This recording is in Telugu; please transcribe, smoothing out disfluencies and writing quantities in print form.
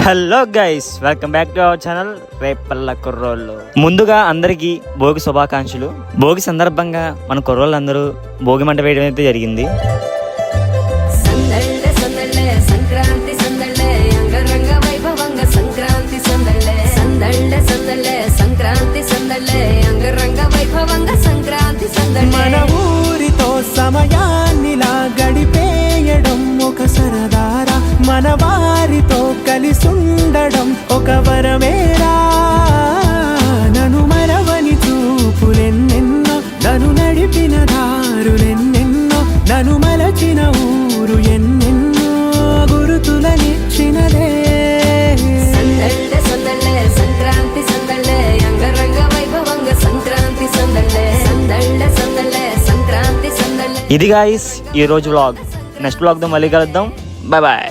Hello guys, welcome back to our channel Repalle కుర్రోళ్ళు. ముందుగా అందరికీ భోగి శుభాకాంక్షలు. భోగి సందర్భంగా మన కుర్రోళ్ళందరూ భోగి మంట వేయడం అయితే జరిగింది. మన ఊరితో సమయాన్నిలా గడిపేయడం ఒక సరదారా, మన వారితో కలిసుండడం ఒక వరమేరా. నన్ను మరవని చూపులెన్నెన్నో, నన్ను నడిపిన దారులెన్నెన్నో, నన్ను మలచిన ఊరు ఎన్నెన్నో గురుతులనిచ్చినదే. ఇది గాయస్ ఈ రోజు వ్లాగ్. నెక్స్ట్ వ్లాగ్తో మళ్ళీ కలుద్దాం. Bye bye.